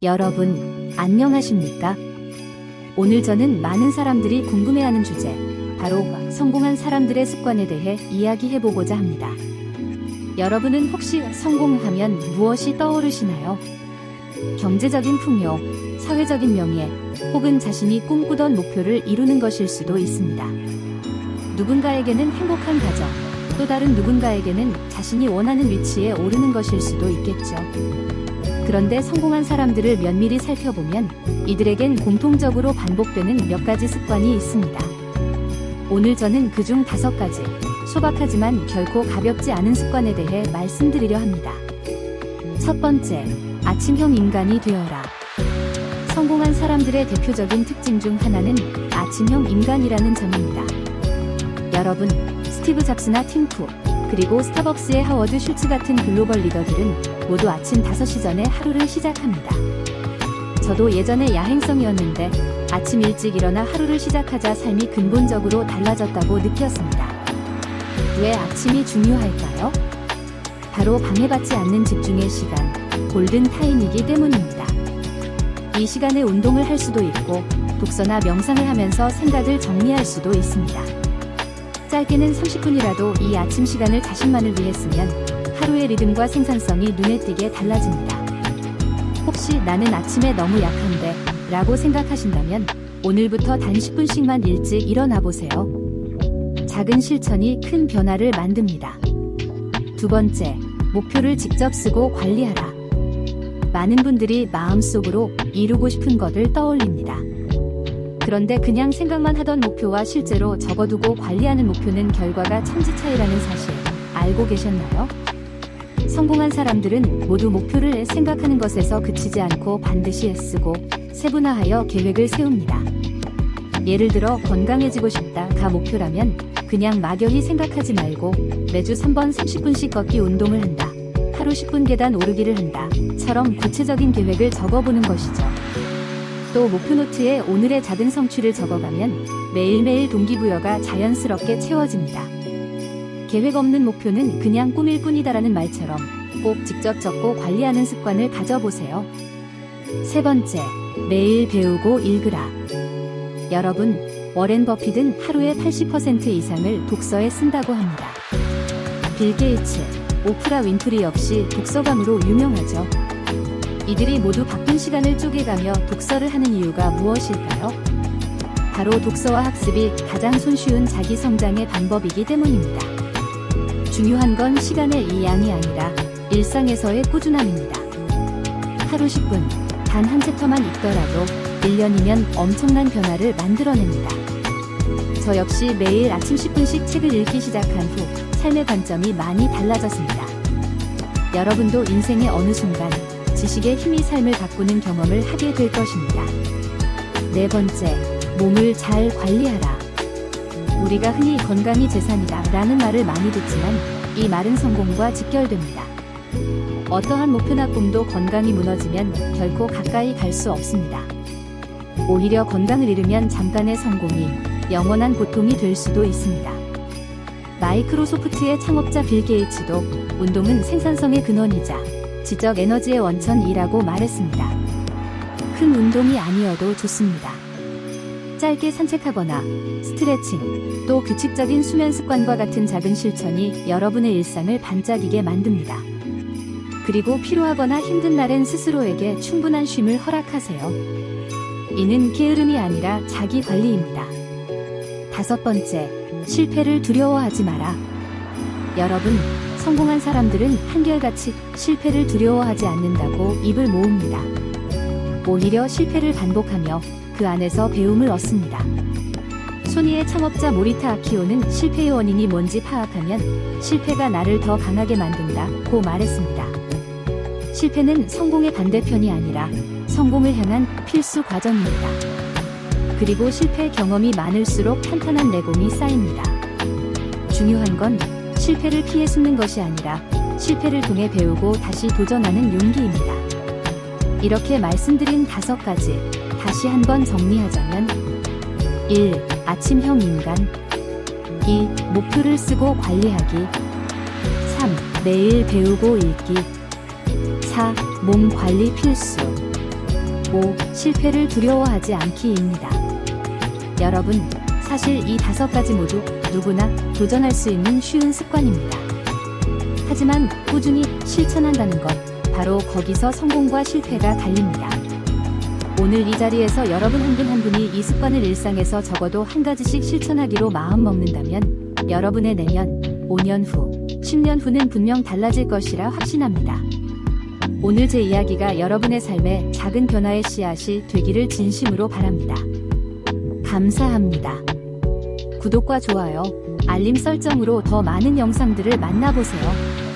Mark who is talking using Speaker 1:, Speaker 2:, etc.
Speaker 1: 여러분, 안녕하십니까? 오늘 저는 많은 사람들이 궁금해하는 주제, 바로 성공한 사람들의 습관에 대해 이야기해보고자 합니다. 여러분은 혹시 성공하면 무엇이 떠오르시나요? 경제적인 풍요, 사회적인 명예, 혹은 자신이 꿈꾸던 목표를 이루는 것일 수도 있습니다. 누군가에게는 행복한 가정, 또 다른 누군가에게는 자신이 원하는 위치에 오르는 것일 수도 있겠죠. 그런데 성공한 사람들을 면밀히 살펴보면 이들에겐 공통적으로 반복되는 몇 가지 습관이 있습니다. 오늘 저는 그중 5가지, 소박하지만 결코 가볍지 않은 습관에 대해 말씀드리려 합니다. 첫 번째, 아침형 인간이 되어라. 성공한 사람들의 대표적인 특징 중 하나는 아침형 인간이라는 점입니다. 여러분, 스티브 잡스나 팀 쿡, 그리고 스타벅스의 하워드 슐츠 같은 글로벌 리더들은 모두 아침 5시 전에 하루를 시작합니다. 저도 예전에 야행성이었는데 아침 일찍 일어나 하루를 시작하자 삶이 근본적으로 달라졌다고 느꼈습니다. 왜 아침이 중요할까요? 바로 방해받지 않는 집중의 시간, 골든 타임이기 때문입니다. 이 시간에 운동을 할 수도 있고 독서나 명상을 하면서 생각을 정리할 수도 있습니다. 짧게는 30분이라도 이 아침 시간을 자신만을 위해 쓰면 하루의 리듬과 생산성이 눈에 띄게 달라집니다. 혹시 나는 아침에 너무 약한데 라고 생각하신다면 오늘부터 단 10분씩만 일찍 일어나 보세요. 작은 실천이 큰 변화를 만듭니다. 두 번째, 목표를 직접 쓰고 관리하라. 많은 분들이 마음속으로 이루고 싶은 것을 떠올립니다. 그런데 그냥 생각만 하던 목표와 실제로 적어두고 관리하는 목표는 결과가 천지 차이라는 사실 알고 계셨나요? 성공한 사람들은 모두 목표를 생각하는 것에서 그치지 않고 반드시 애쓰고 세분화하여 계획을 세웁니다. 예를 들어 건강해지고 싶다가 목표라면 그냥 막연히 생각하지 말고 매주 3번 30분씩 걷기 운동을 한다, 하루 10분 계단 오르기를 한다 처럼 구체적인 계획을 적어보는 것이죠. 또 목표 노트에 오늘의 작은 성취를 적어가면 매일매일 동기부여가 자연스럽게 채워집니다. 계획 없는 목표는 그냥 꿈일 뿐이다라는 말처럼 꼭 직접 적고 관리하는 습관을 가져보세요. 세 번째, 매일 배우고 읽으라. 여러분, 워렌 버핏은 하루의 80% 이상을 독서에 쓴다고 합니다. 빌 게이츠, 오프라 윈프리 역시 독서광으로 유명하죠. 이들이 모두 바쁜 시간을 쪼개가며 독서를 하는 이유가 무엇일까요? 바로 독서와 학습이 가장 손쉬운 자기 성장의 방법이기 때문입니다. 중요한 건 시간의 이 양이 아니라 일상에서의 꾸준함입니다. 하루 10분, 단 한 챕터만 읽더라도 1년이면 엄청난 변화를 만들어냅니다. 저 역시 매일 아침 10분씩 책을 읽기 시작한 후 삶의 관점이 많이 달라졌습니다. 여러분도 인생의 어느 순간 지식의 힘이 삶을 바꾸는 경험을 하게 될 것입니다. 네 번째, 몸을 잘 관리하라. 우리가 흔히 건강이 재산이다 라는 말을 많이 듣지만 이 말은 성공과 직결됩니다. 어떠한 목표나 꿈도 건강이 무너지면 결코 가까이 갈 수 없습니다. 오히려 건강을 잃으면 잠깐의 성공이 영원한 고통이 될 수도 있습니다. 마이크로소프트의 창업자 빌 게이츠도 운동은 생산성의 근원이자 지적 에너지의 원천이라고 말했습니다. 큰 운동이 아니어도 좋습니다. 짧게 산책하거나 스트레칭, 또 규칙적인 수면 습관과 같은 작은 실천이 여러분의 일상을 반짝이게 만듭니다. 그리고 피로하거나 힘든 날엔 스스로에게 충분한 쉼을 허락하세요. 이는 게으름이 아니라 자기 관리입니다. 다섯 번째, 실패를 두려워하지 마라. 여러분, 성공한 사람들은 한결같이 실패를 두려워하지 않는다고 입을 모읍니다. 오히려 실패를 반복하며 그 안에서 배움을 얻습니다. 소니의 창업자 모리타 아키오는 실패의 원인이 뭔지 파악하면 실패가 나를 더 강하게 만든다고 말했습니다. 실패는 성공의 반대편이 아니라 성공을 향한 필수 과정입니다. 그리고 실패 경험이 많을수록 탄탄한 내공이 쌓입니다. 중요한 건 실패를 피해 숨는 것이 아니라 실패를 통해 배우고 다시 도전하는 용기입니다. 이렇게 말씀드린 5가지, 다시 한번 정리하자면 1. 아침형 인간 2. 목표를 쓰고 관리하기 3. 매일 배우고 읽기 4. 몸 관리 필수 5. 실패를 두려워하지 않기입니다. 여러분, 사실 이 5가지 모두 누구나 도전할 수 있는 쉬운 습관입니다. 하지만 꾸준히 실천한다는 것, 바로 거기서 성공과 실패가 달립니다. 오늘 이 자리에서 여러분 한 분 한 분이 이 습관을 일상에서 적어도 한 가지씩 실천하기로 마음먹는다면 여러분의 내년, 5년 후, 10년 후는 분명 달라질 것이라 확신합니다. 오늘 제 이야기가 여러분의 삶에 작은 변화의 씨앗이 되기를 진심으로 바랍니다. 감사합니다. 구독과 좋아요, 알림 설정으로 더 많은 영상들을 만나보세요.